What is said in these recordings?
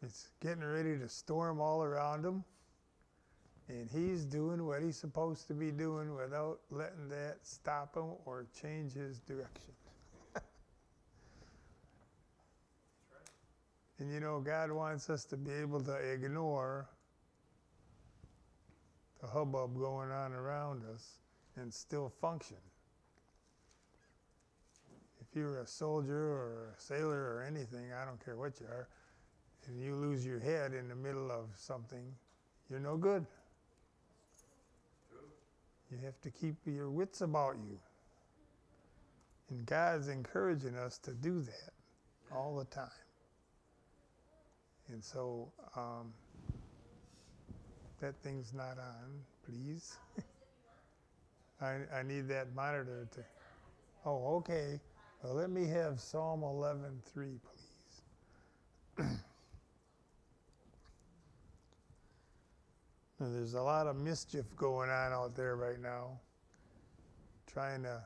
It's getting ready to storm all around him. And he's doing what he's supposed to be doing without letting that stop him or change his direction. And you know, God wants us to be able to ignore the hubbub going on around us and still function. If you're a soldier or a sailor or anything, I don't care what you are, and you lose your head in the middle of something, you're no good. You have to keep your wits about you. And God's encouraging us to do that all the time. And so, that thing's not on, please. I need that monitor to. Oh, okay. Well, let me have Psalm 11:3, please. Now, there's a lot of mischief going on out there right now, trying to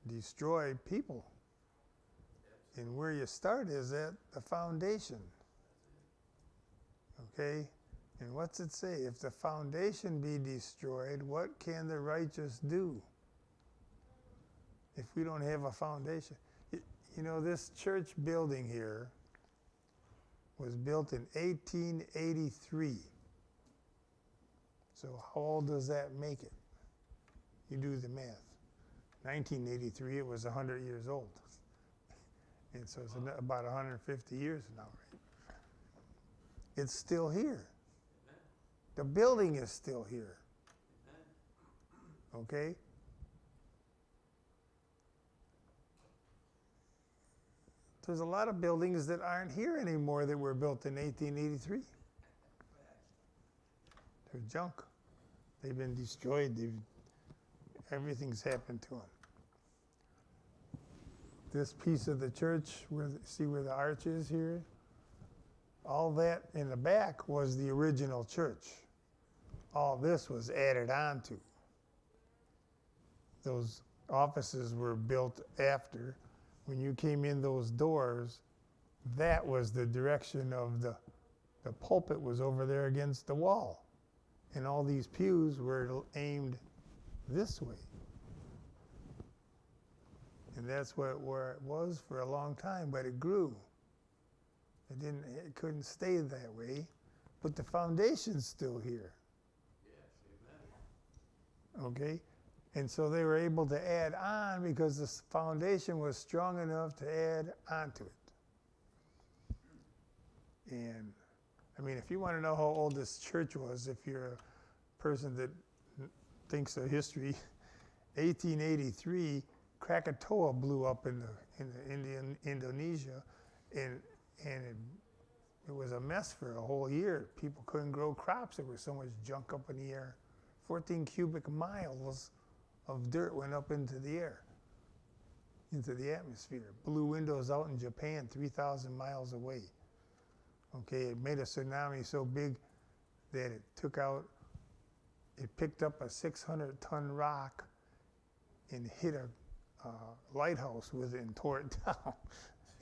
destroy people. And where you start is at the foundation. Okay? And what's it say? If the foundation be destroyed, what can the righteous do? If we don't have a foundation. You know, this church building here was built in 1883. So how old does that make it? You do the math. 1983, it was 100 years old. And so it's about 150 years now, right? It's still here. The building is still here. Okay? There's a lot of buildings that aren't here anymore that were built in 1883. They're junk. They've been destroyed. Everything's happened to them. This piece of the church, see where the arch is here? All that in the back was the original church. All this was added on to. Those offices were built after. When you came in those doors, that was the direction of the pulpit was over there against the wall. And all these pews were aimed this way. And that's where it was for a long time, but it grew. It couldn't stay that way, but the foundation's still here. Yes, amen. Okay? And so they were able to add on because the foundation was strong enough to add onto it. And I mean, if you want to know how old this church was, if you're a person that thinks of history, 1883, Krakatoa blew up in Indonesia, and it was a mess for a whole year. People couldn't grow crops. There was so much junk up in the air. 14 cubic miles of dirt went up into the air, into the atmosphere. Blew windows out in Japan 3,000 miles away. Okay, it made a tsunami so big that it picked up a 600-ton rock and hit a lighthouse with it and tore it down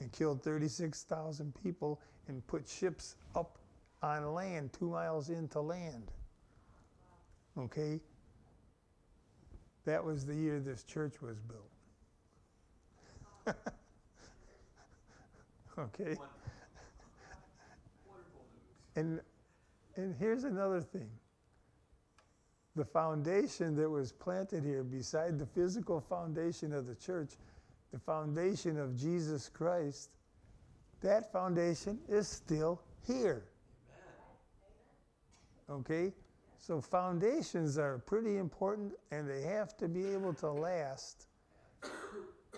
and killed 36,000 people and put ships up on land 2 miles into land. Okay? That was the year this church was built. Okay? And here's another thing. The foundation that was planted here, beside the physical foundation of the church, the foundation of Jesus Christ, that foundation is still here. Okay? So foundations are pretty important, and they have to be able to last.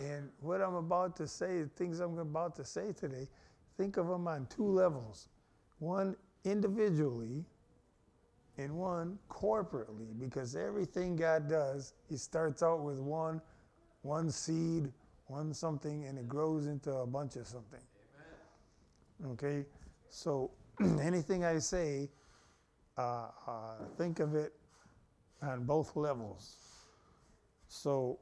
And what I'm about to say, things I'm about to say today, think of them on two levels. One individually, and one corporately, because everything God does, He starts out with one seed, one something, and it grows into a bunch of something. Amen. Okay? So anything I say, think of it on both levels. So,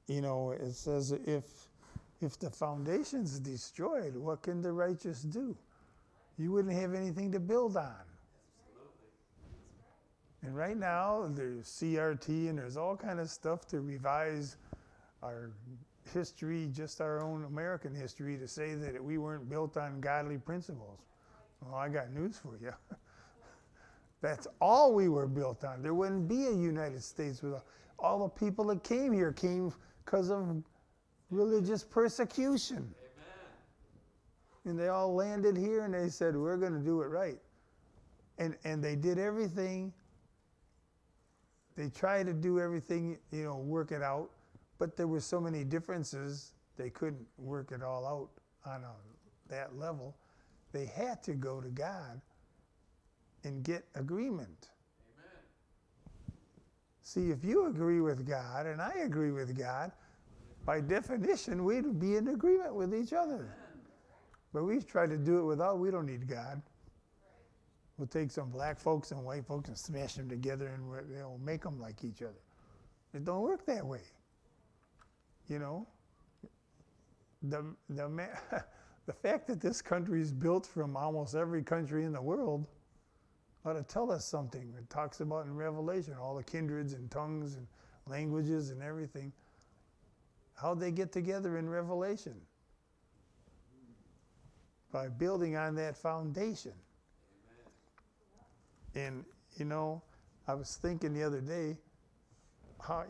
it says if the foundation's destroyed, what can the righteous do? you wouldn't have anything to build on. And right now, there's CRT and there's all kind of stuff to revise our history, just our own American history, to say that we weren't built on godly principles. Well, I got news for you. That's all we were built on. There wouldn't be a United States without all the people that came here came because of religious persecution. Amen. And they all landed here and they said, we're going to do it right. And they did everything. They tried to do everything, work it out. But there were so many differences, they couldn't work it all out on that level. They had to go to God and get agreement. Amen. See, if you agree with God and I agree with God, by definition, we'd be in agreement with each other. Amen. But we try to do it without, we don't need God. We'll take some black folks and white folks and smash them together and make them like each other. It don't work that way. The fact that this country is built from almost every country in the world ought to tell us something. It talks about in Revelation, all the kindreds and tongues and languages and everything. How'd they get together in Revelation? By building on that foundation. Amen. And, I was thinking the other day, how,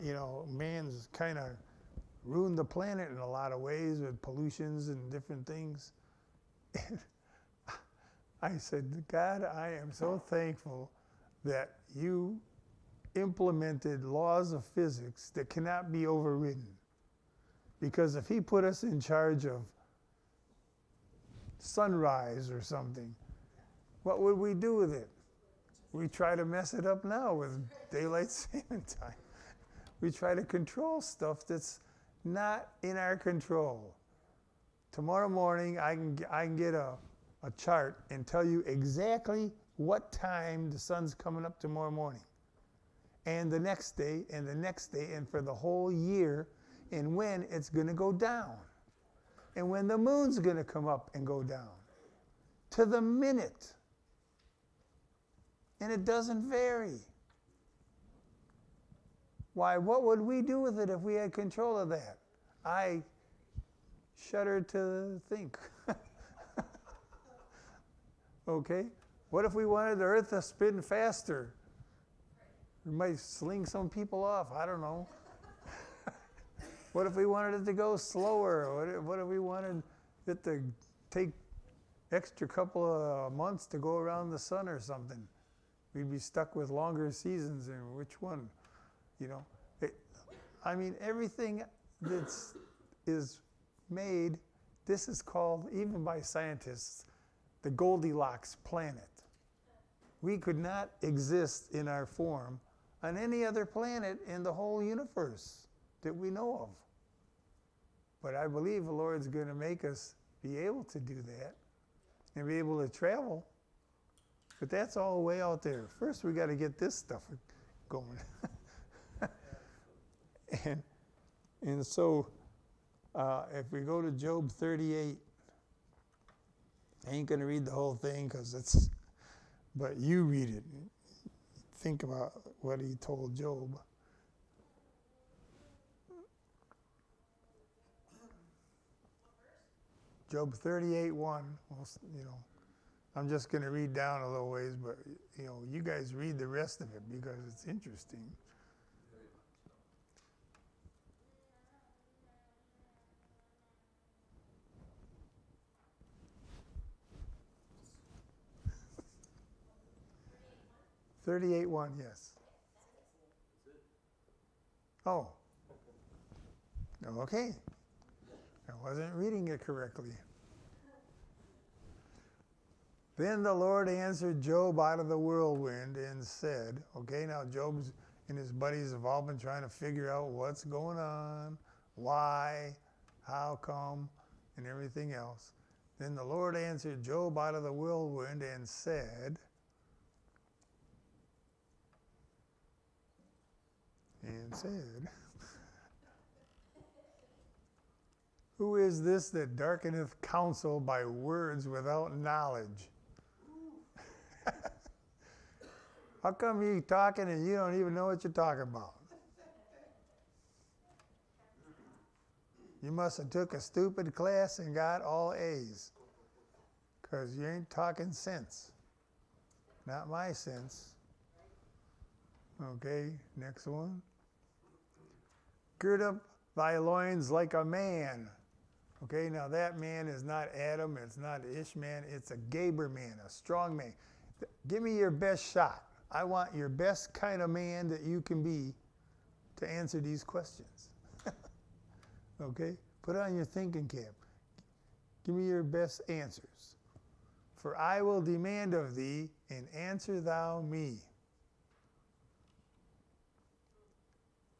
man's kind of ruined the planet in a lot of ways with pollutions and different things. And I said, God, I am so thankful that you implemented laws of physics that cannot be overridden. Because if he put us in charge of sunrise or something, what would we do with it? We try to mess it up now with daylight saving time. We try to control stuff that's not in our control. Tomorrow morning, I can get a chart and tell you exactly what time the sun's coming up tomorrow morning. And the next day, and the next day, and for the whole year, and when it's going to go down. And when the moon's going to come up and go down. To the minute. And it doesn't vary. Why, what would we do with it if we had control of that? I shudder to think. Okay? What if we wanted the earth to spin faster? We might sling some people off. I don't know. What if we wanted it to go slower? What if we wanted it to take extra couple of months to go around the sun or something? We'd be stuck with longer seasons, and which one? Everything is made, this is called, even by scientists, the Goldilocks planet. We could not exist in our form on any other planet in the whole universe that we know of. But I believe the Lord's going to make us be able to do that and be able to travel. But that's all way out there. First, we got to get this stuff going. And so, if we go to Job 38, I ain't going to read the whole thing but you read it. Think about what he told Job. Job 38:1. I'm just going to read down a little ways, but you guys read the rest of it because it's interesting. $38.1, yes. Oh. Okay. I wasn't reading it correctly. Then the Lord answered Job out of the whirlwind and said, okay, now Job's and his buddies have all been trying to figure out what's going on, why, how come, and everything else. Then the Lord answered Job out of the whirlwind and said, who is this that darkeneth counsel by words without knowledge? How come you talking and you don't even know what you're talking about? You must have took a stupid class and got all A's, because you ain't talking sense. Not my sense. Okay, next one. Gird up thy loins like a man. Okay, now that man is not Adam, it's not Ishman, it's a Gaber man, a strong man. Give me your best shot. I want your best kind of man that you can be to answer these questions. Okay, put on your thinking cap. Give me your best answers. For I will demand of thee, and answer thou me.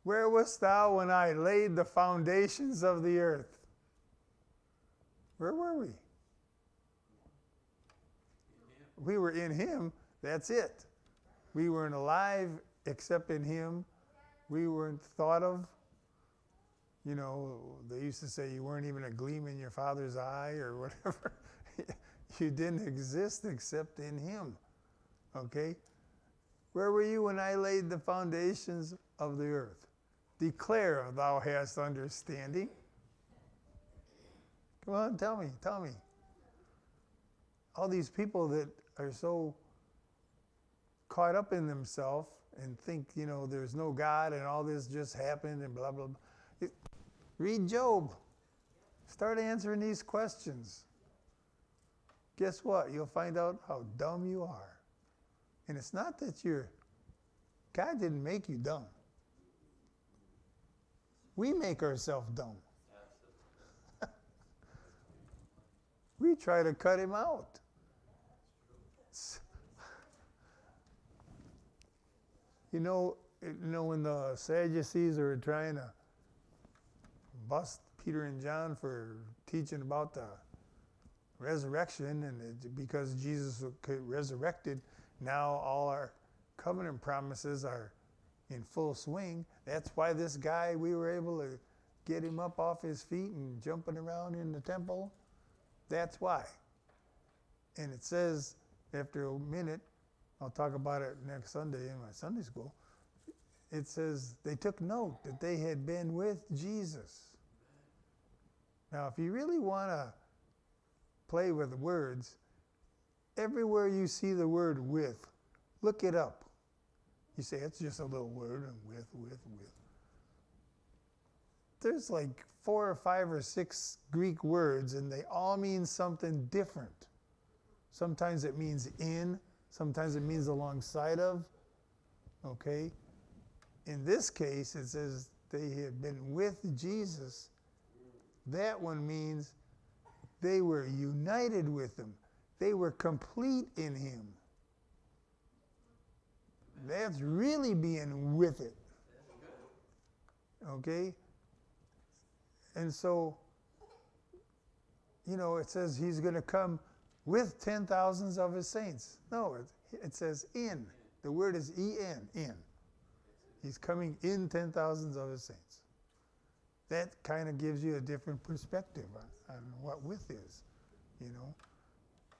Where wast thou when I laid the foundations of the earth? Where were we? We were in him, that's it. We weren't alive except in him. We weren't thought of. You know, they used to say you weren't even a gleam in your father's eye or whatever. You didn't exist except in him. Okay? Where were you when I laid the foundations of the earth? Declare thou hast understanding. Come on, tell me. All these people that are so caught up in themselves and think, you know, there's no God and all this just happened and blah, blah, blah. Read Job. Start answering these questions. Guess what? You'll find out how dumb you are. And it's not that God didn't make you dumb. We make ourselves dumb. We try to cut him out. You know when the Sadducees are trying to bust Peter and John for teaching about the resurrection, and because Jesus resurrected, now all our covenant promises are in full swing. That's why this guy, we were able to get him up off his feet and jumping around in the temple. That's why. And it says, after a minute, I'll talk about it next Sunday in my Sunday school, it says they took note that they had been with Jesus. Now, if you really want to play with words, everywhere you see the word with, look it up. You say, it's just a little word, and with. There's like 4 or 5 or 6 Greek words, and they all mean something different. Sometimes it means in, sometimes it means alongside of. Okay? In this case, it says they had been with Jesus. That one means they were united with him. They were complete in him. That's really being with it. Okay? And so, it says he's going to come with 10,000s of his saints. No, it says in. The word is en, in. He's coming in 10,000s of his saints. That kind of gives you a different perspective on what with is,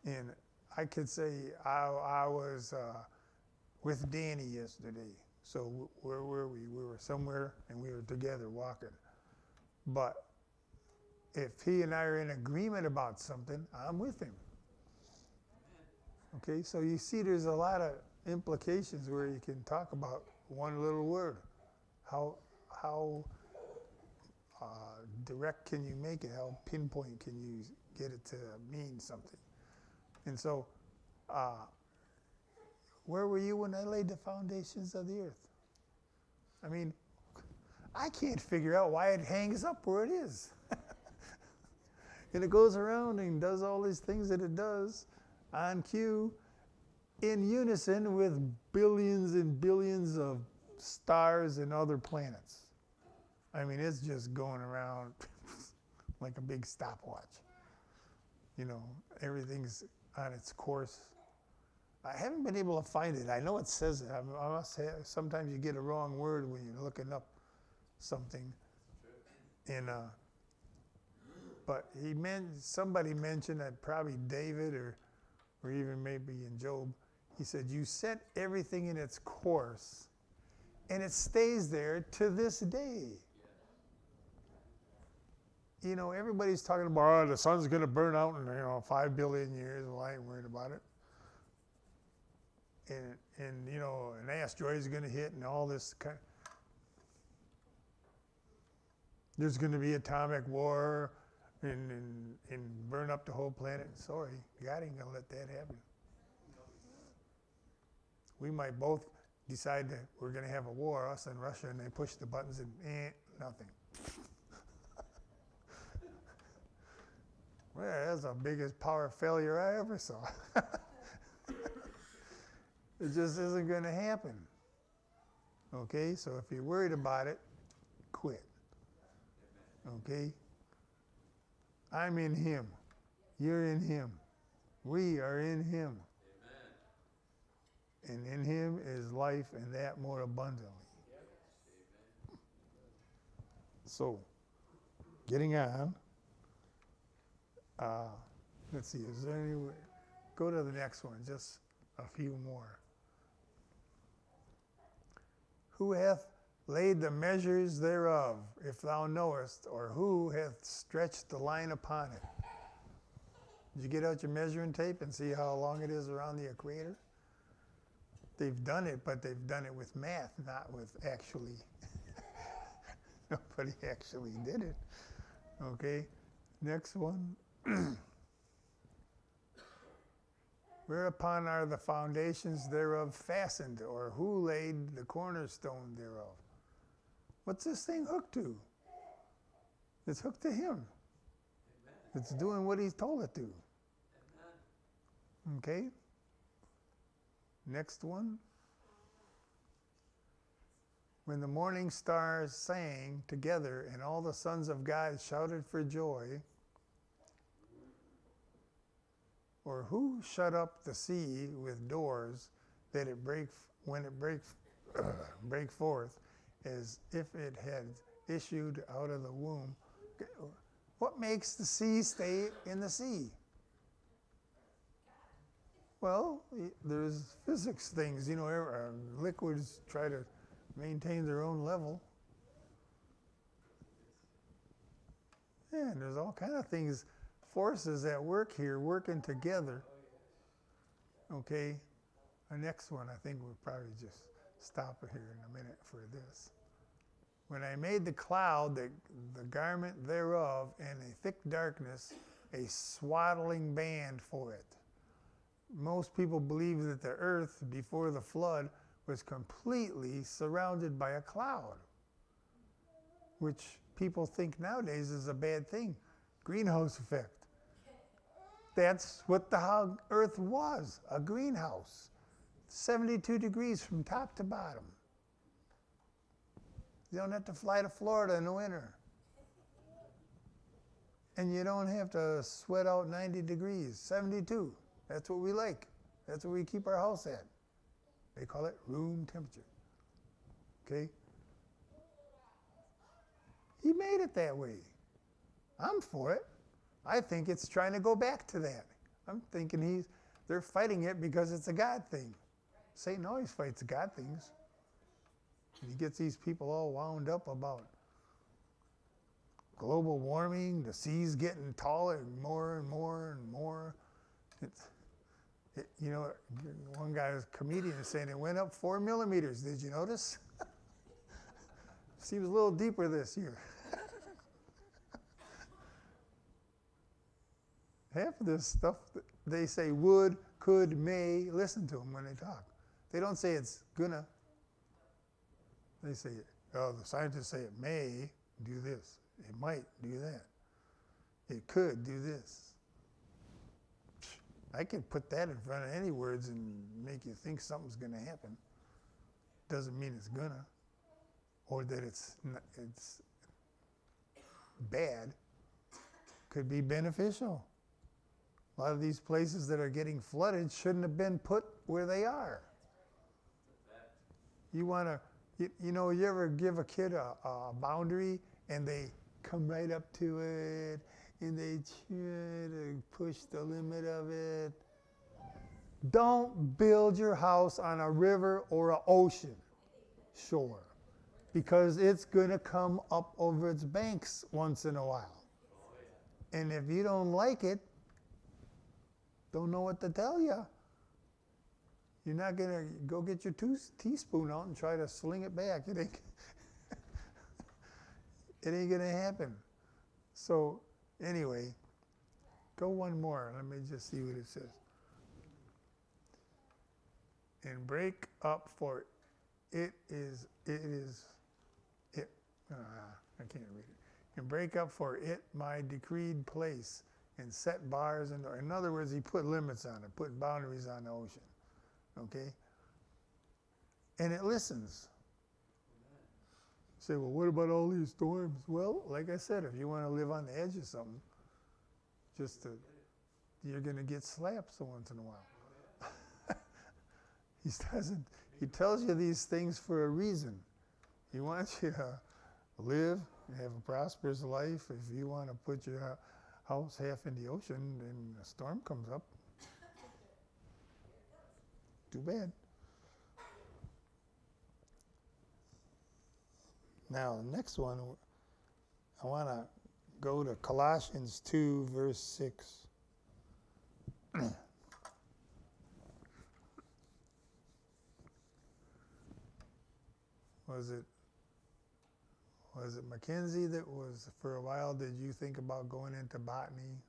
And I could say I was with Danny yesterday. So where were we? We were somewhere and we were together walking. But if he and I are in agreement about something, I'm with him. Okay, so you see there's a lot of implications where you can talk about one little word. How direct can you make it? How pinpoint can you get it to mean something? And so, where were you when I laid the foundations of the earth? I mean, I can't figure out why it hangs up where it is. And it goes around and does all these things that it does on cue in unison with billions and billions of stars and other planets. I mean, it's just going around like a big stopwatch. Everything's on its course. I haven't been able to find it. I know it says it. I must have, sometimes you get a wrong word when you're looking up something. And but somebody mentioned that probably David or even maybe in Job, He said, you set everything in its course, and it stays there to this day. You know, everybody's talking about, oh, the sun's going to burn out in 5 billion years. Well, I ain't worried about it. And you know, an asteroid is going to hit and all this kind. There's going to be atomic war and burn up the whole planet. Sorry, God ain't going to let that happen. We might both decide that we're going to have a war, us and Russia, and they push the buttons and nothing. Well, that's the biggest power failure I ever saw. It just isn't going to happen. Okay, so if you're worried about it, quit. Okay? I'm in Him. You're in Him. We are in Him. Amen. And in Him is life, and that more abundantly. Yep. So, getting on. Let's see, is there any way? Go to the next one, just a few more. Who hath laid the measures thereof, if thou knowest, or who hath stretched the line upon it? Did you get out your measuring tape and see how long it is around the equator? They've done it, but they've done it with math, not with actually. Nobody actually did it. Okay, next one. Whereupon are the foundations thereof fastened, or who laid the cornerstone thereof? What's this thing hooked to? It's hooked to Him. Amen. It's doing what He's told it to. Amen. Okay? Next one. When the morning stars sang together and all the sons of God shouted for joy, or who shut up the sea with doors that it break forth as if it had issued out of the womb? What makes the sea stay in the sea? Well, there's physics things, liquids try to maintain their own level. Yeah, and there's all kind of things, forces at work here, working together. Okay, the next one, I think we'll probably just stop it here in a minute for this. When I made the cloud, the garment thereof, and a thick darkness, a swaddling band for it. Most people believe that the earth before the flood was completely surrounded by a cloud, which people think nowadays is a bad thing. Greenhouse effect. That's what the earth was, a greenhouse. 72 degrees from top to bottom. You don't have to fly to Florida in the winter. And you don't have to sweat out 90 degrees, 72. That's what we like. That's what we keep our house at. They call it room temperature. Okay? He made it that way. I'm for it. I think it's trying to go back to that. I'm thinking they're fighting it because it's a God thing. Satan always fights God things. And he gets these people all wound up about global warming, the seas getting taller and more and more and more. One guy was a comedian saying it went up 4 millimeters. Did you notice? Seems a little deeper this year. Half of this stuff, they say would, could, may. Listen to them when they talk. They don't say it's gonna. They say, the scientists say it may do this. It might do that. It could do this. I could put that in front of any words and make you think something's going to happen. Doesn't mean it's gonna, or that it's bad. Could be beneficial. A lot of these places that are getting flooded shouldn't have been put where they are. You want to, you ever give a kid a boundary and they come right up to it and they try to push the limit of it? Don't build your house on a river or an ocean shore because it's going to come up over its banks once in a while. And if you don't like it, don't know what to tell you. You're not going to go get your teaspoon out and try to sling it back. It ain't going to happen. So anyway, go one more. Let me just see what it says. And break up, for I can't read it. And break up for it my decreed place, and set bars. In other words, he put limits on it, put boundaries on the ocean. Okay? And it listens. You say, well, what about all these storms? Well, like I said, if you want to live on the edge of something, you're going to get slapped so once in a while. He tells you these things for a reason. He wants you to live and have a prosperous life. If you want to put your house half in the ocean and a storm comes up, too bad. Now, the next one, I want to go to Colossians 2, verse 6. Was it Mackenzie that was, for a while, did you think about going into botany?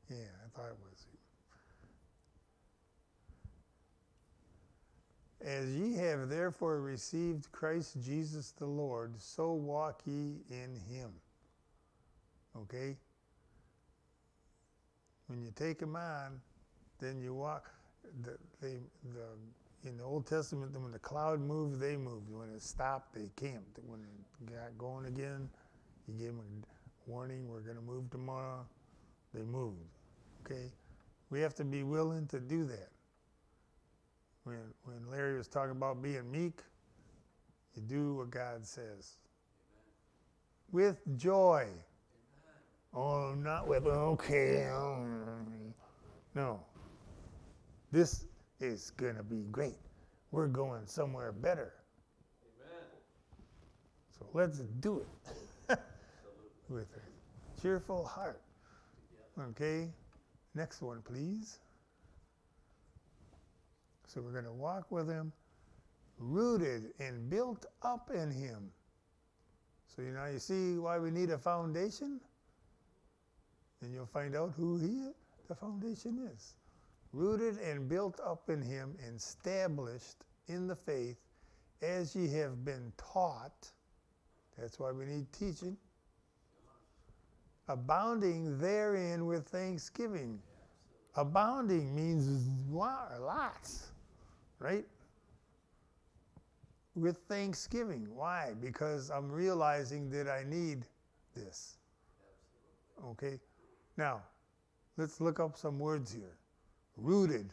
Yeah, I thought it was. As ye have therefore received Christ Jesus the Lord, so walk ye in him. Okay? When you take him on, then you walk. In the Old Testament, when the cloud moved, they moved. When it stopped, they camped. When it got going again, he gave them a warning, we're going to move tomorrow. They moved. Okay? We have to be willing to do that. When Larry was talking about being meek, you do what God says. Amen. With joy. Amen. Oh, not with, okay. No. This is going to be great. We're going somewhere better. Amen. So let's do it with a cheerful heart. Okay? Next one, please. So we're going to walk with him, rooted and built up in him. So you see why we need a foundation? And you'll find out who the foundation is. Rooted and built up in him, and established in the faith, as ye have been taught. That's why we need teaching. Abounding therein with thanksgiving. Abounding means lots, right? With thanksgiving. Why? Because I'm realizing that I need this. Okay? Now, let's look up some words here. Rooted.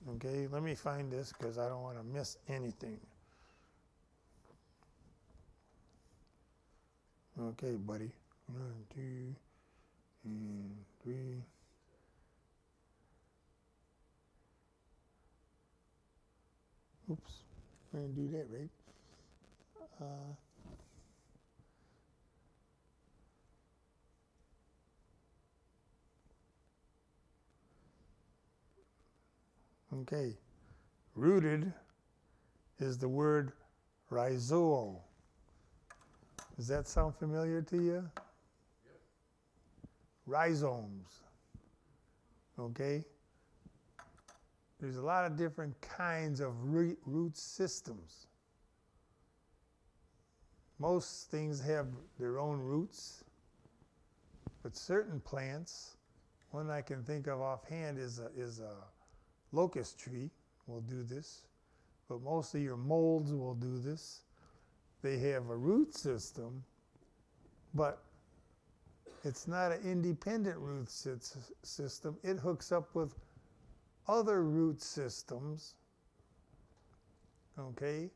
Okay, let me find this because I don't want to miss anything. Okay, buddy. 1, 2, and 3. Oops, I didn't do that right. Okay, rooted is the word rhizo. Does that sound familiar to you? Yep. Rhizomes. Okay? There's a lot of different kinds of root systems. Most things have their own roots, but certain plants, one I can think of offhand is a locust tree will do this, but most of your molds will do this. They have a root system, but it's not an independent root system. It hooks up with other root systems. Okay?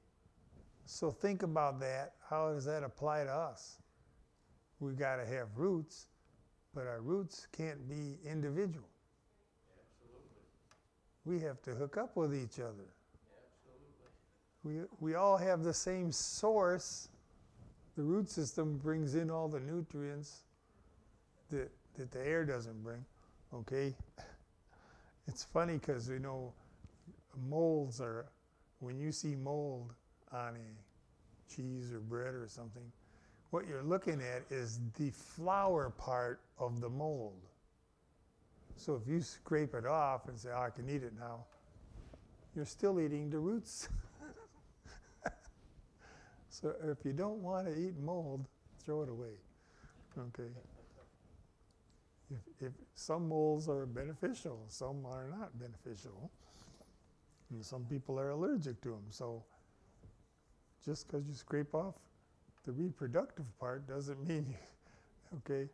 So think about that. How does that apply to us? We got to have roots, but our roots can't be individual. we have to hook up with each other. We all have the same source. The root system brings in all the nutrients that the air doesn't bring, okay? It's funny because, molds are, when you see mold on a cheese or bread or something, what you're looking at is the flour part of the mold. So if you scrape it off and say, oh, I can eat it now, you're still eating the roots. So if you don't want to eat mold, throw it away, okay? If some molds are beneficial, some are not beneficial, and some people are allergic to them. So just because you scrape off the reproductive part doesn't mean okay?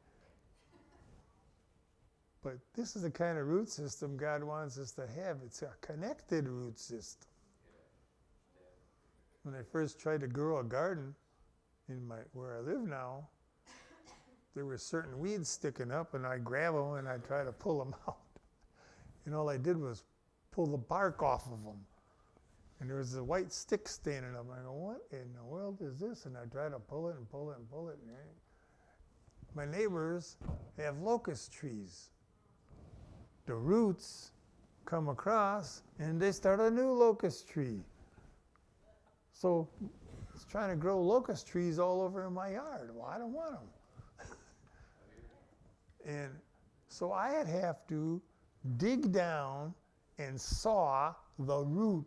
But this is the kind of root system God wants us to have. It's a connected root system. When I first tried to grow a garden where I live now, there were certain weeds sticking up, and I'd grab them and I'd try to pull them out. And all I did was pull the bark off of them. And there was a white stick standing up. I go, what in the world is this? And I try to pull it and pull it and pull it. And my neighbors have locust trees. The roots come across and they start a new locust tree. So it's trying to grow locust trees all over in my yard. Well, I don't want them. And so I'd have to dig down and saw the root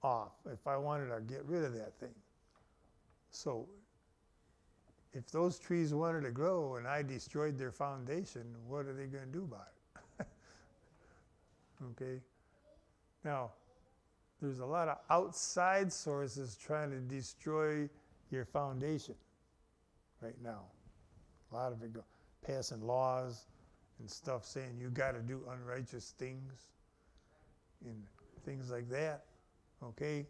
off if I wanted to get rid of that thing. So if those trees wanted to grow and I destroyed their foundation, what are they going to do about it? Okay? Now, there's a lot of outside sources trying to destroy your foundation right now. A lot of it passing laws and stuff saying you got to do unrighteous things and things like that. Okay?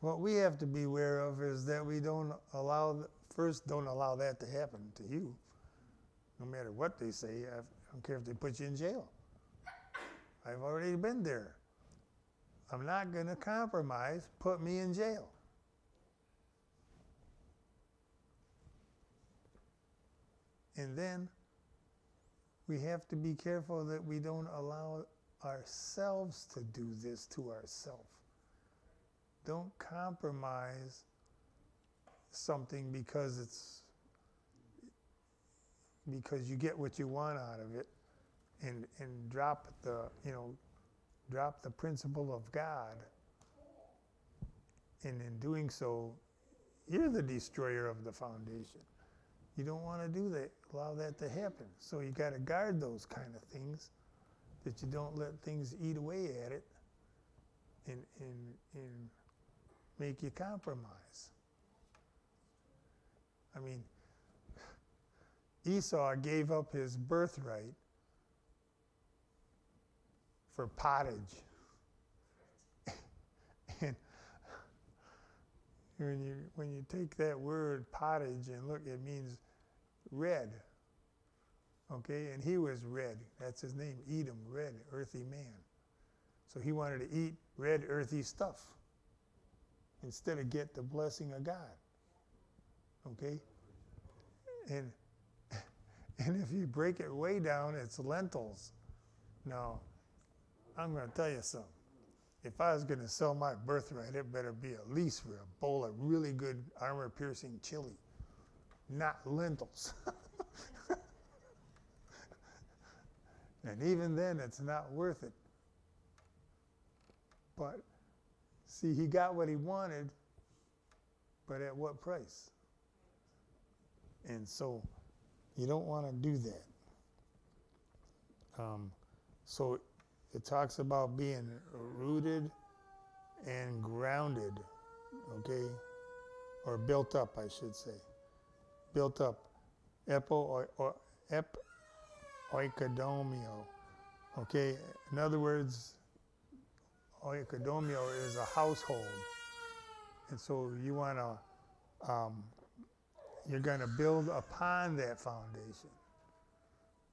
What we have to be aware of is that we don't allow that to happen to you. No matter what they say, I don't care if they put you in jail. I've already been there. I'm not going to compromise. Put me in jail. And then we have to be careful that we don't allow ourselves to do this to ourselves. Don't compromise something because you get what you want out of it, and drop the principle of God. And in doing so, you're the destroyer of the foundation. You don't want to do that, allow that to happen. So you got to guard those kind of things, that you don't let things eat away at it and make you compromise. I mean, Esau gave up his birthright for pottage. And when you take that word pottage and look, it means red. Okay, and he was red. That's his name, Edom, red, earthy man. So he wanted to eat red, earthy stuff instead of get the blessing of God. Okay? And if you break it way down, it's lentils. Now, I'm going to tell you something. If I was going to sell my birthright, it better be at least for a bowl of really good armor-piercing chili, not lentils. And even then, it's not worth it. But, see, he got what he wanted, but at what price? And so, you don't want to do that. So, it talks about being rooted and grounded, okay? Or built up, I should say. Built up. Oikodomio, okay? In other words, oikodomio is a household. And so you want to, you're going to build upon that foundation.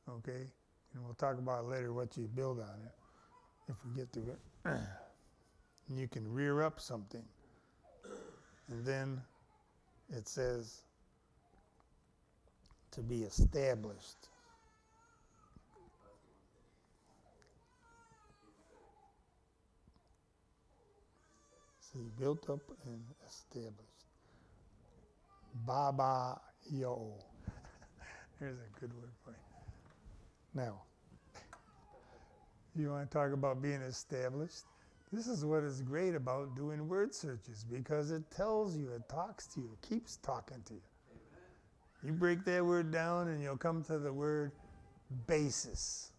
okay? And we'll talk about later what you build on it if we get to it. And you can rear up something. And then it says to be established. So you built up and established. Baba yo. There's a good word for you. Now, you want to talk about being established? This is what is great about doing word searches, because it tells you, it talks to you, it keeps talking to you. Amen. You break that word down and you'll come to the word basis.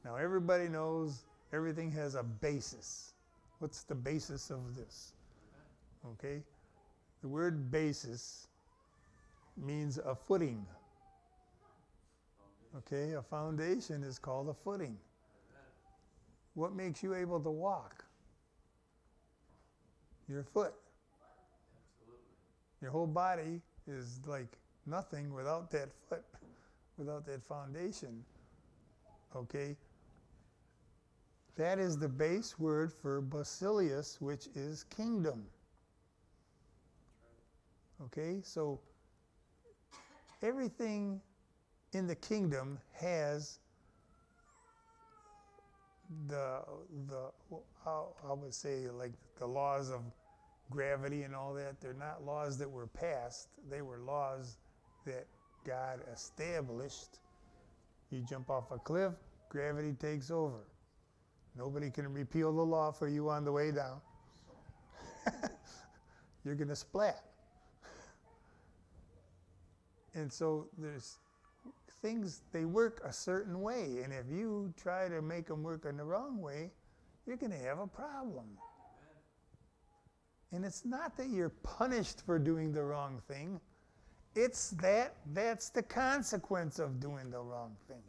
Now everybody knows everything has a basis. What's the basis of this? Okay? The word basis means a footing. Okay? A foundation is called a footing. What makes you able to walk? Your foot. Absolutely. Your whole body is like nothing without that foot, without that foundation. Okay? That is the base word for basileus, which is kingdom. Okay? So everything in the kingdom has I would say, like the laws of gravity and all that. They're not laws that were passed. They were laws that God established. You jump off a cliff, gravity takes over. Nobody can repeal the law for you on the way down. You're going to splat. And so there's things, they work a certain way, and if you try to make them work in the wrong way, you're going to have a problem. And it's not that you're punished for doing the wrong thing. It's that's the consequence of doing the wrong thing.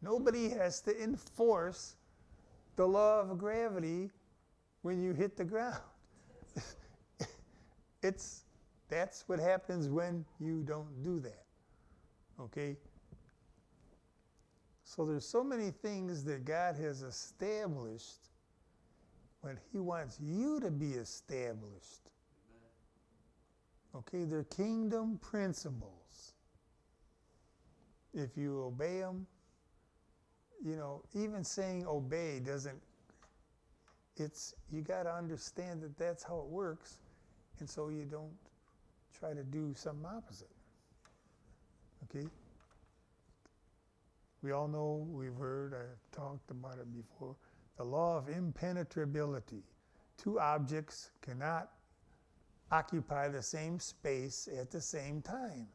Nobody has to enforce the law of gravity when you hit the ground. That's what happens when you don't do that. Okay? So there's so many things that God has established, but He wants you to be established. Okay? They're kingdom principles. If you obey them, even saying obey doesn't, you got to understand that that's how it works, and so you don't try to do something opposite. Okay? We all know, we've heard, I've talked about it before, the law of impenetrability. Two objects cannot occupy the same space at the same time,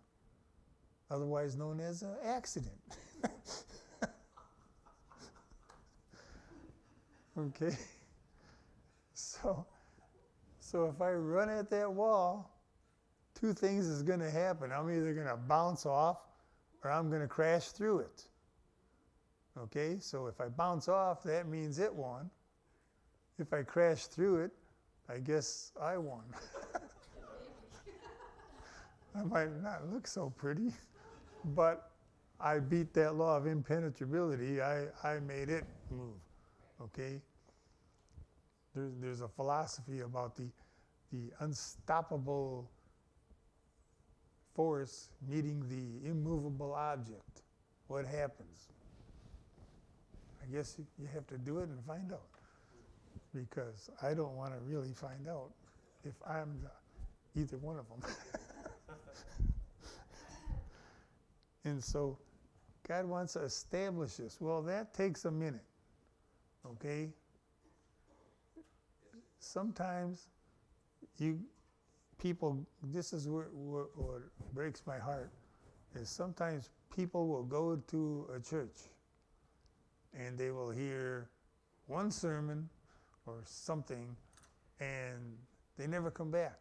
otherwise known as an accident. Okay? So if I run at that wall, two things is going to happen. I'm either going to bounce off or I'm going to crash through it. Okay? So if I bounce off, that means it won. If I crash through it, I guess I won. I might not look so pretty, but I beat that law of impenetrability. I made it move. Okay? There's a philosophy about the unstoppable force meeting the immovable object. What happens? I guess you have to do it and find out, because I don't want to really find out if I'm either one of them. And so God wants to establish this. Well, that takes a minute. Okay? Sometimes people, this is what breaks my heart, is sometimes people will go to a church and they will hear one sermon or something and they never come back.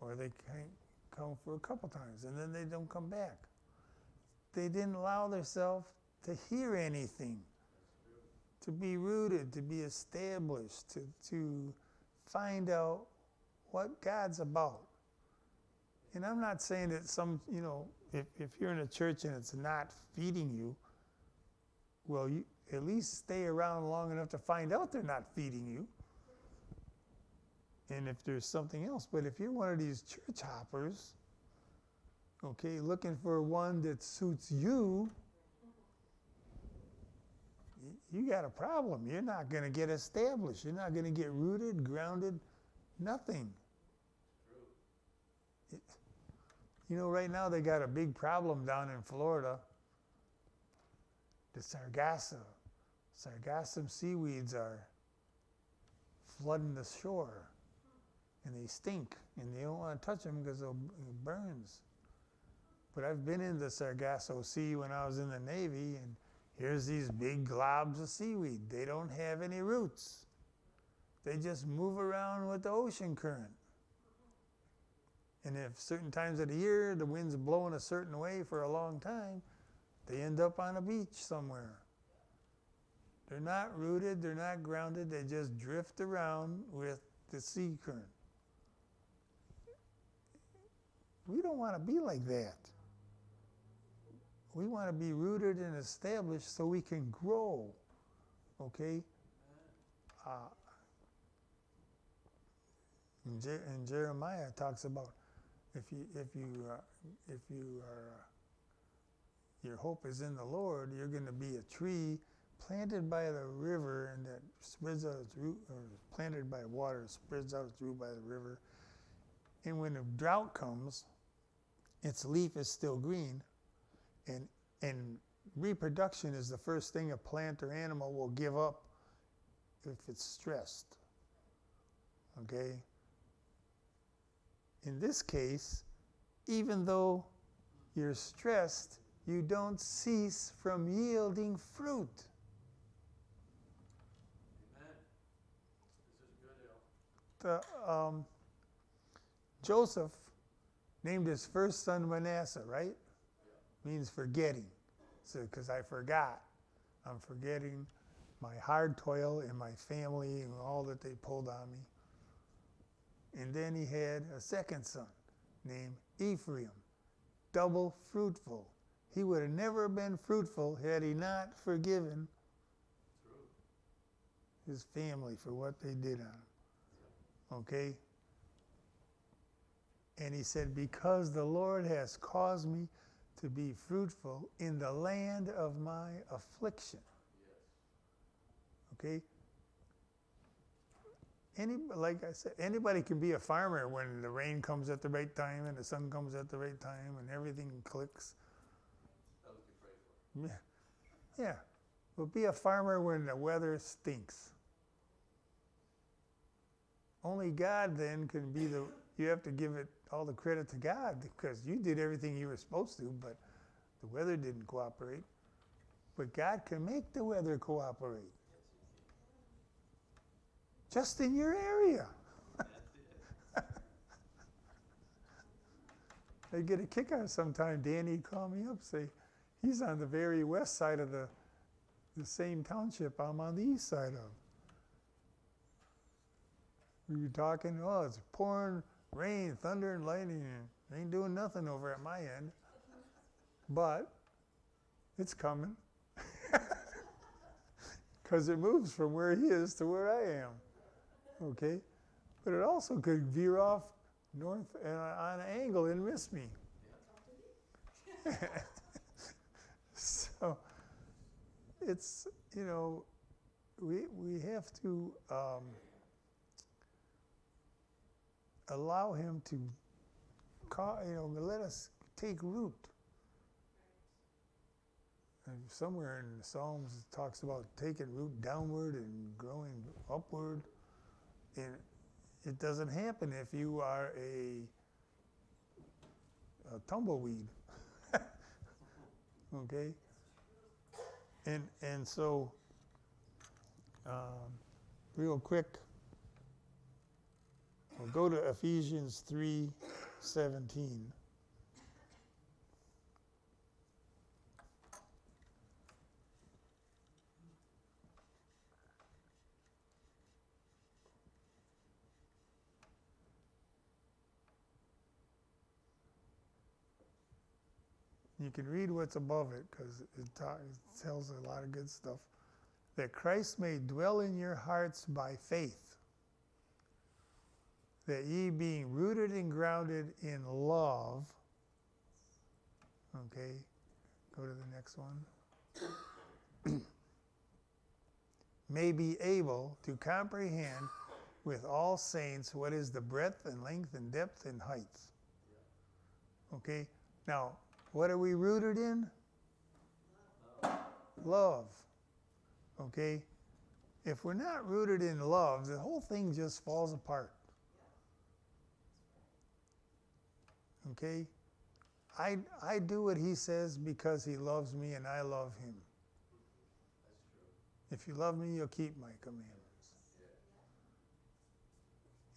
Or they can't come for a couple times and then they don't come back. They didn't allow themselves to hear anything, to be rooted, to be established, to find out what God's about. And I'm not saying that some, if you're in a church and it's not feeding you, well, you at least stay around long enough to find out they're not feeding you. And if there's something else, but if you're one of these church hoppers, okay, looking for one that suits you, you got a problem. You're not going to get established. You're not going to get rooted, grounded, nothing. You know, right now they got a big problem down in Florida. The sargassum seaweeds are flooding the shore, and they stink, and you don't want to touch them because it burns. But I've been in the Sargasso Sea when I was in the Navy, and here's these big globs of seaweed. They don't have any roots. They just move around with the ocean current. And if certain times of the year the wind's blowing a certain way for a long time, they end up on a beach somewhere. They're not rooted, they're not grounded, they just drift around with the sea current. We don't want to be like that. We want to be rooted and established so we can grow, okay? And Jeremiah talks about if your hope is in the Lord, you're going to be a tree planted by the river and that spreads out its root, or planted by water, spreads out its root by the river. And when a drought comes, its leaf is still green, and reproduction is the first thing a plant or animal will give up if it's stressed. Okay? In this case, even though you're stressed, you don't cease from yielding fruit. Amen. This is good, Al. Joseph named his first son Manasseh, right? Yeah. Means forgetting. So, because I forgot. I'm forgetting my hard toil and my family and all that they pulled on me. And then he had a second son named Ephraim, double fruitful. He would have never been fruitful had he not forgiven his family for what they did on him. Okay? And he said, because the Lord has caused me to be fruitful in the land of my affliction. Okay? Like I said, anybody can be a farmer when the rain comes at the right time and the sun comes at the right time and everything clicks. That was good pray for. Yeah. But be a farmer when the weather stinks. Only God then can be you have to give it all the credit to God because you did everything you were supposed to, but the weather didn't cooperate. But God can make the weather cooperate. Just in your area. I get a kick out sometime. Danny'd call me up, say, he's on the very west side of the same township I'm on the east side of. We were talking, oh, it's pouring rain, thunder, and lightning. Ain't doing nothing over at my end. But it's coming. Because it moves from where he is to where I am. Okay? But it also could veer off north on an angle and miss me. So it's, we have to allow him to, let us take root. And somewhere in the Psalms it talks about taking root downward and growing upward. And it doesn't happen if you are a tumbleweed. Okay? And so, real quick, we'll go to Ephesians 3:17. You can read what's above it because it tells a lot of good stuff. That Christ may dwell in your hearts by faith, that ye being rooted and grounded in love, okay, go to the next one, may be able to comprehend with all saints what is the breadth and length and depth and height. Okay, now, what are we rooted in? Love. Okay? If we're not rooted in love, the whole thing just falls apart. Okay? I do what he says because he loves me and I love him. That's true. If you love me, you'll keep my commandments.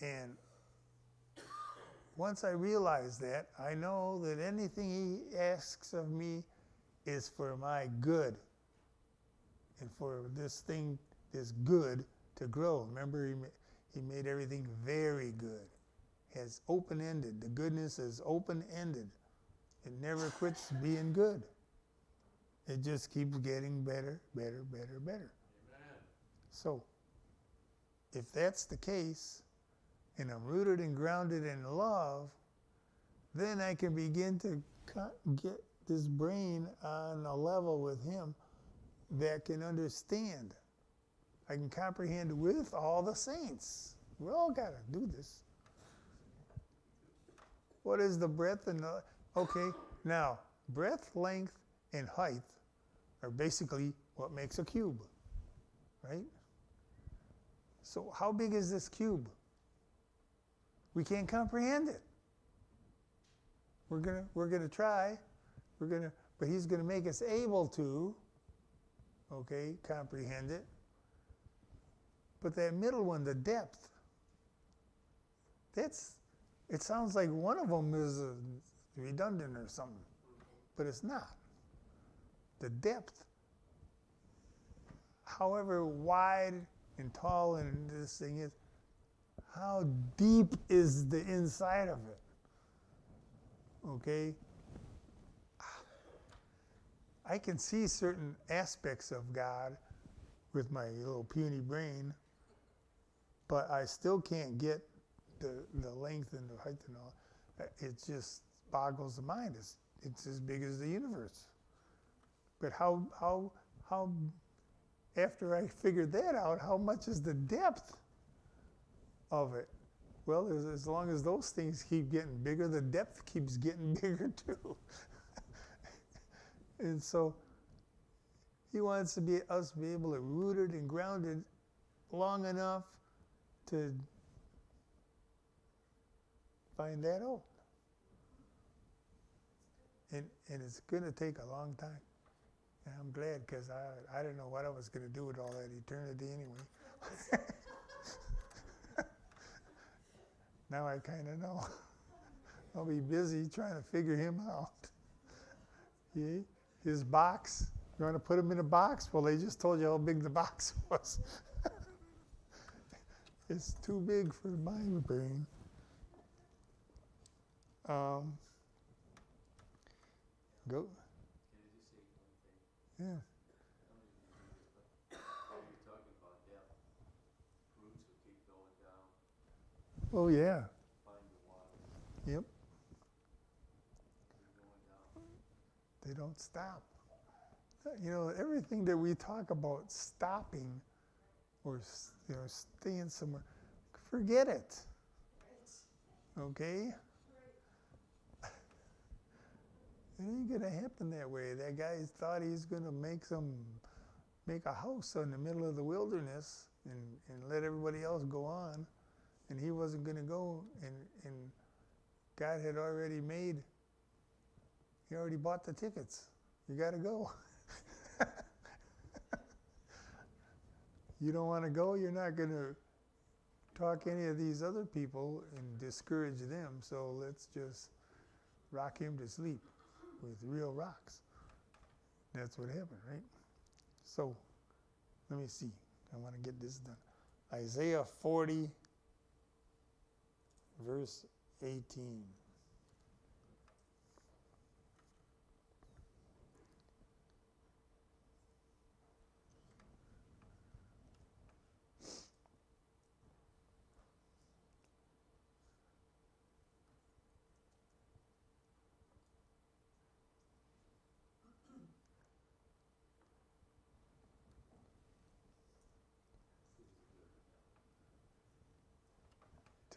And once I realize that, I know that anything he asks of me is for my good and for this thing, this good, to grow. Remember, he made everything very good. Has open-ended. The goodness is open-ended. It never quits being good. It just keeps getting better, better, better, better. Amen. So, if that's the case, and I'm rooted and grounded in love, then I can begin to get this brain on a level with him that can understand. I can comprehend with all the saints. We all got to do this. What is the breadth and the... Okay, now, breadth, length, and height are basically what makes a cube, right? So how big is this cube? We can't comprehend it. We're gonna try. But he's gonna make us able to, okay, comprehend it. But that middle one, the depth, it sounds like one of them is redundant or something, but it's not. The depth, however wide and tall and this thing is, how deep is the inside of it? Okay? I can see certain aspects of God with my little puny brain, but I still can't get the length and the height and all. It just boggles the mind. It's as big as the universe. But how after I figured that out, how much is the depth of it? Well, as long as those things keep getting bigger, the depth keeps getting bigger too. And so he wants us to be able to rooted and grounded long enough to find that out. And it's going to take a long time. And I'm glad, because I didn't know what I was going to do with all that eternity anyway. Now I kind of know. I'll be busy trying to figure him out. His box, you want to put him in a box? Well, they just told you how big the box was. It's too big for my brain. Go. Can I just say one thing? Yeah. You're talking about depth. Roots will keep going down, Oh, yeah. find the water, Yep. keep going down. They don't stop. You know, everything that we talk about stopping or staying somewhere, forget it. Okay? It ain't going to happen that way. That guy thought he's going to make a house in the middle of the wilderness and let everybody else go on. And he wasn't going to go. And God had already he already bought the tickets. You got to go. You don't want to go, you're not going to talk any of these other people and discourage them. So let's just rock him to sleep with real rocks. That's what happened, right? So, let me see. I want to get this done. Isaiah 40, verse 18.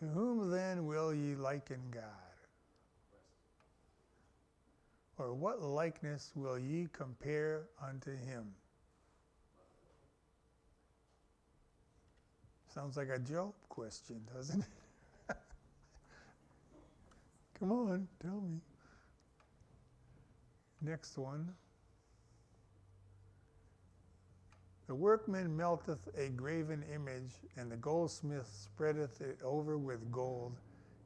To whom then will ye liken God? Or what likeness will ye compare unto him? Sounds like a Job question, doesn't it? Come on, tell me. Next one. The workman melteth a graven image, and the goldsmith spreadeth it over with gold,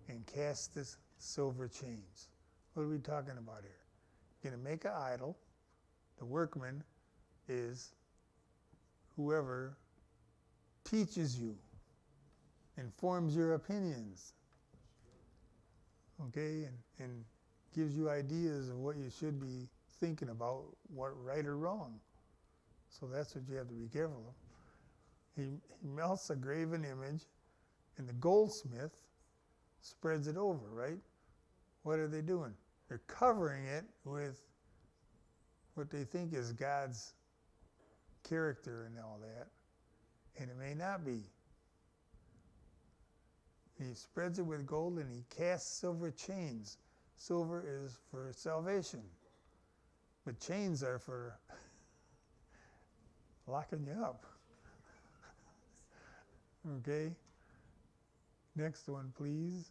and casteth silver chains. What are we talking about here? You're going to make an idol. The workman is whoever teaches you, informs your opinions, okay, and gives you ideas of what you should be thinking about, what right or wrong. So that's what you have to be careful of. He melts a graven image, and the goldsmith spreads it over, right? What are they doing? They're covering it with what they think is God's character and all that, and it may not be. He spreads it with gold, and he casts silver chains. Silver is for salvation, but chains are for locking you up. Okay? Next one, please.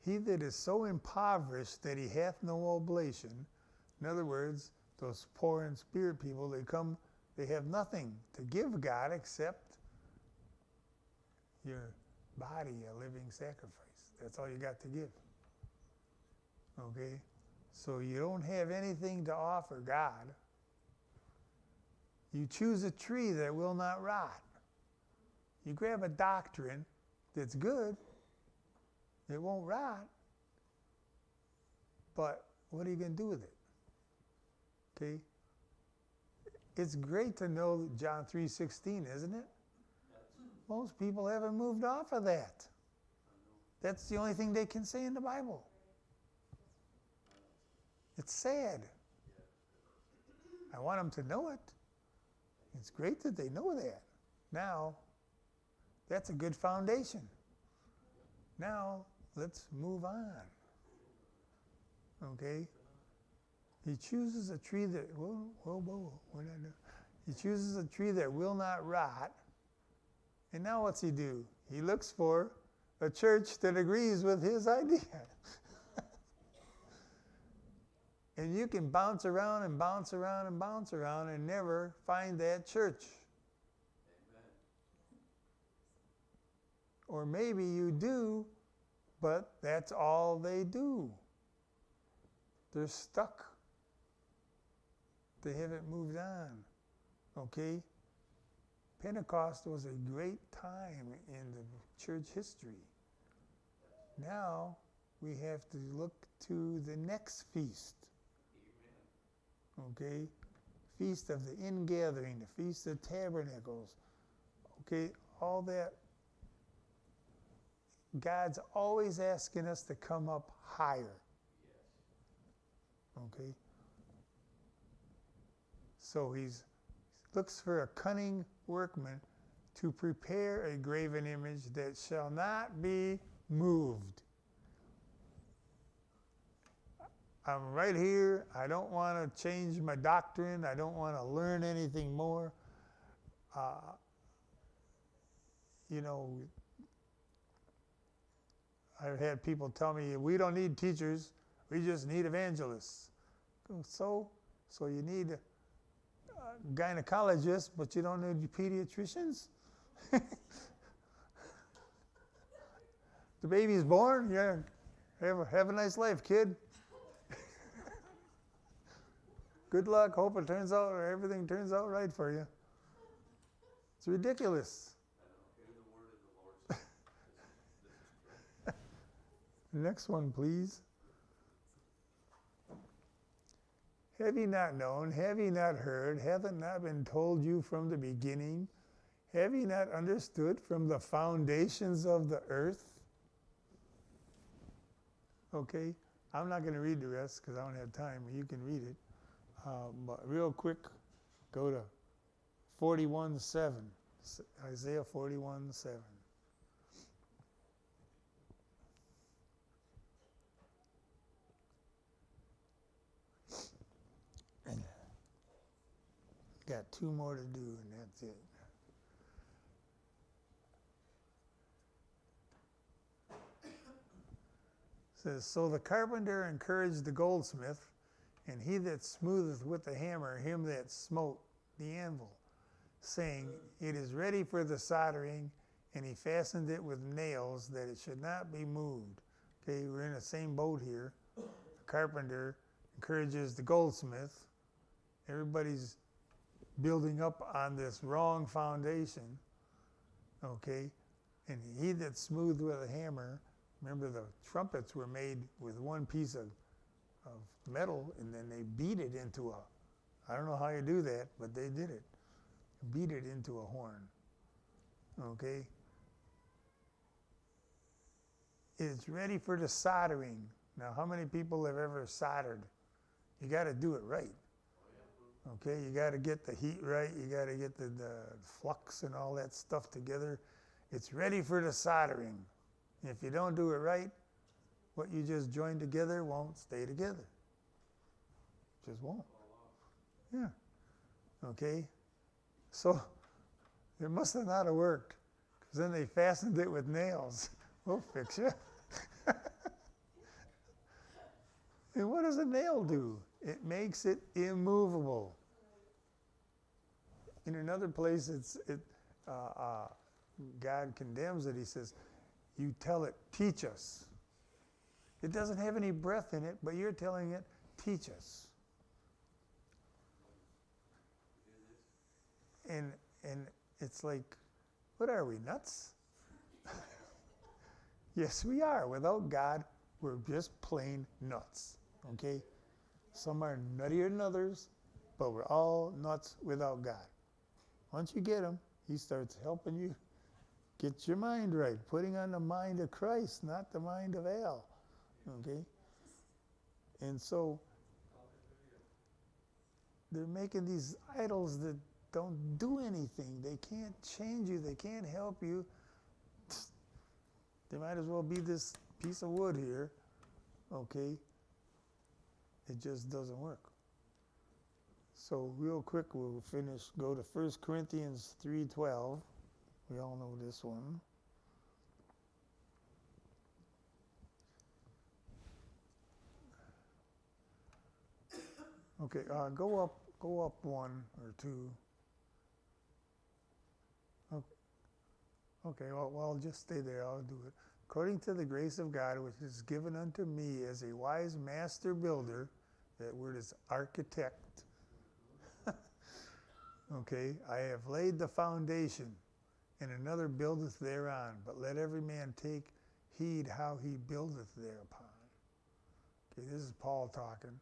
He that is so impoverished that he hath no oblation. In other words, those poor in spirit people, they have nothing to give God except your body, a living sacrifice. That's all you got to give. Okay? So you don't have anything to offer God. You choose a tree that will not rot. You grab a doctrine that's good, it won't rot, but what are you going to do with it? Okay? It's great to know John 3:16, isn't it? Most people haven't moved off of that. That's the only thing they can say in the Bible. It's sad. I want them to know it. It's great that they know that. Now, that's a good foundation. Now, let's move on. Okay? He chooses a tree that, we're not doing. He chooses a tree that will not rot. And now what's he do? He looks for a church that agrees with his idea. And you can bounce around and bounce around and bounce around and never find that church. Amen. Or maybe you do, but that's all they do. They're stuck. They haven't moved on. Okay? Pentecost was a great time in the church history. Now we have to look to the next feast. Okay? Feast of the Ingathering, the Feast of Tabernacles. Okay? All that. God's always asking us to come up higher. Okay? So he looks for a cunning workman to prepare a graven image that shall not be moved. I'm right here. I don't want to change my doctrine. I don't want to learn anything more. I've had people tell me, we don't need teachers. We just need evangelists. So you need a gynecologist, but you don't need pediatricians? The baby's born? Yeah. Have a nice life, kid. Good luck. Hope everything turns out right for you. It's ridiculous. I know. Hear the word of the Lord. This is true. Next one, please. Have ye not known? Have ye not heard? Hath it not been told you from the beginning? Have ye not understood from the foundations of the earth? Okay, I'm not going to read the rest because I don't have time. You can read it. But real quick, go to 41:7. Isaiah 41:7. Got 2 more to do, and that's it. Says, so the carpenter encouraged the goldsmith, and he that smootheth with the hammer him that smote the anvil, saying, it is ready for the soldering, and he fastened it with nails that it should not be moved. Okay, we're in the same boat here. The carpenter encourages the goldsmith. Everybody's building up on this wrong foundation. Okay, and he that smoothed with a hammer, remember the trumpets were made with one piece of metal, and then they beat it into I don't know how you do that, but they did it. Beat it into a horn. Okay? It's ready for the soldering. Now, how many people have ever soldered? You got to do it right. Okay? You got to get the heat right. You got to get the flux and all that stuff together. It's ready for the soldering. If you don't do it right, what you just joined together won't stay together. Just won't. Yeah. Okay? So it must have not have worked, because then they fastened it with nails. We'll fix you. And what does a nail do? It makes it immovable. In another place, God condemns it. He says, you tell it, teach us. It doesn't have any breath in it, but you're telling it, teach us. And it's like, what are we, nuts? Yes, we are. Without God, we're just plain nuts, okay? Some are nuttier than others, but we're all nuts without God. Once you get him, he starts helping you get your mind right, putting on the mind of Christ, not the mind of Al, okay? And so they're making these idols that don't do anything. They can't change you. They can't help you. They might as well be this piece of wood here, okay? It just doesn't work. So real quick, we'll finish. Go to 1 Corinthians 3:12. We all know this one. Okay, go up 1 or 2. Okay, well, I'll just stay there. I'll do it. According to the grace of God, which is given unto me as a wise master builder, that word is architect. Okay, I have laid the foundation, and another buildeth thereon. But let every man take heed how he buildeth thereupon. Okay, this is Paul talking.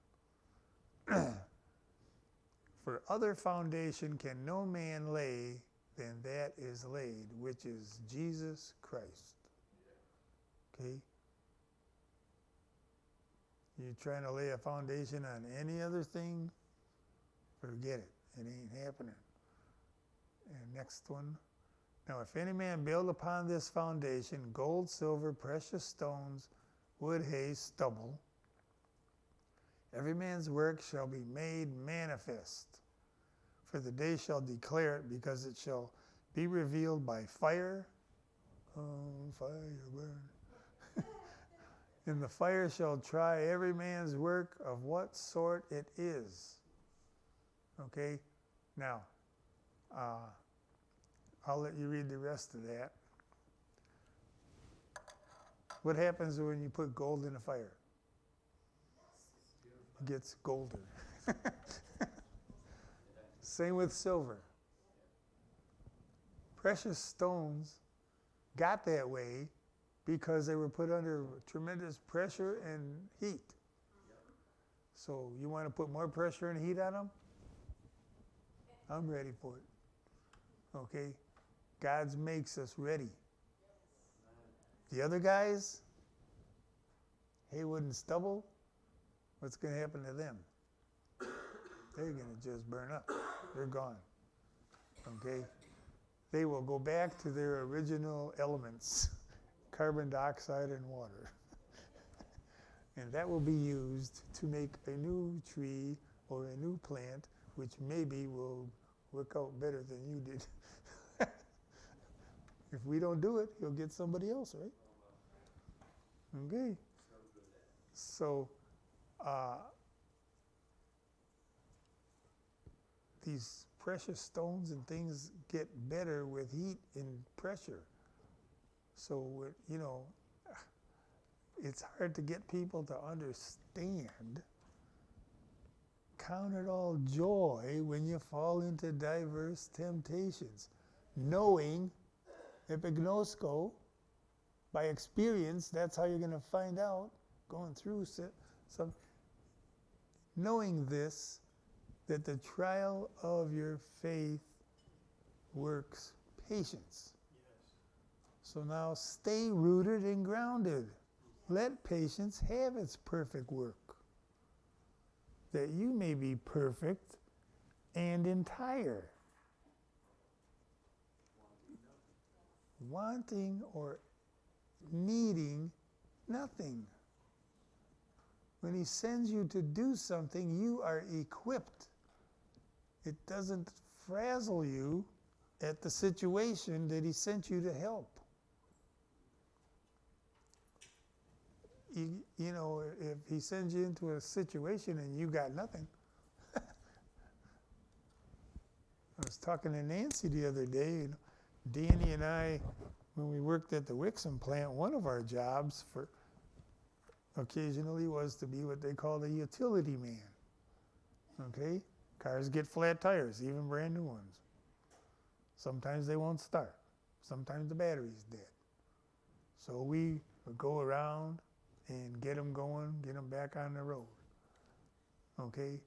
For other foundation can no man lay than that is laid, which is Jesus Christ. Okay? You're trying to lay a foundation on any other thing, forget it. It ain't happening. And next one. Now, if any man build upon this foundation gold, silver, precious stones, wood, hay, stubble, every man's work shall be made manifest. For the day shall declare it, because it shall be revealed by fire. Oh, fire burn. And the fire shall try every man's work of what sort it is. Okay? Now, I'll let you read the rest of that. What happens when you put gold in a fire? It gets golder. Same with silver. Precious stones got that way because they were put under tremendous pressure and heat. So you want to put more pressure and heat on them? I'm ready for it. Okay? God makes us ready. The other guys, haywood and stubble, what's going to happen to them? They're going to just burn up. They're gone. Okay? They will go back to their original elements, carbon dioxide and water. And that will be used to make a new tree or a new plant, which maybe will work out better than you did. If we don't do it, he'll get somebody else, right? Okay. So, these precious stones and things get better with heat and pressure. So, you know, it's hard to get people to understand. Count it all joy when you fall into diverse temptations, knowing, epignosko, by experience, that's how you're going to find out, going through some, knowing this, that the trial of your faith works patience. Yes. So now stay rooted and grounded. Let patience have its perfect work, that you may be perfect and entire, wanting or needing nothing. When he sends you to do something, you are equipped. It doesn't frazzle you at the situation that he sent you to help. You know, if he sends you into a situation and you got nothing. I was talking to Nancy the other day, and Danny and I, when we worked at the Wixom plant, one of our jobs for occasionally was to be what they call a utility man. Okay? Cars get flat tires, even brand new ones. Sometimes they won't start. Sometimes the battery's dead. So we would go around and get them going, get them back on the road. Okay?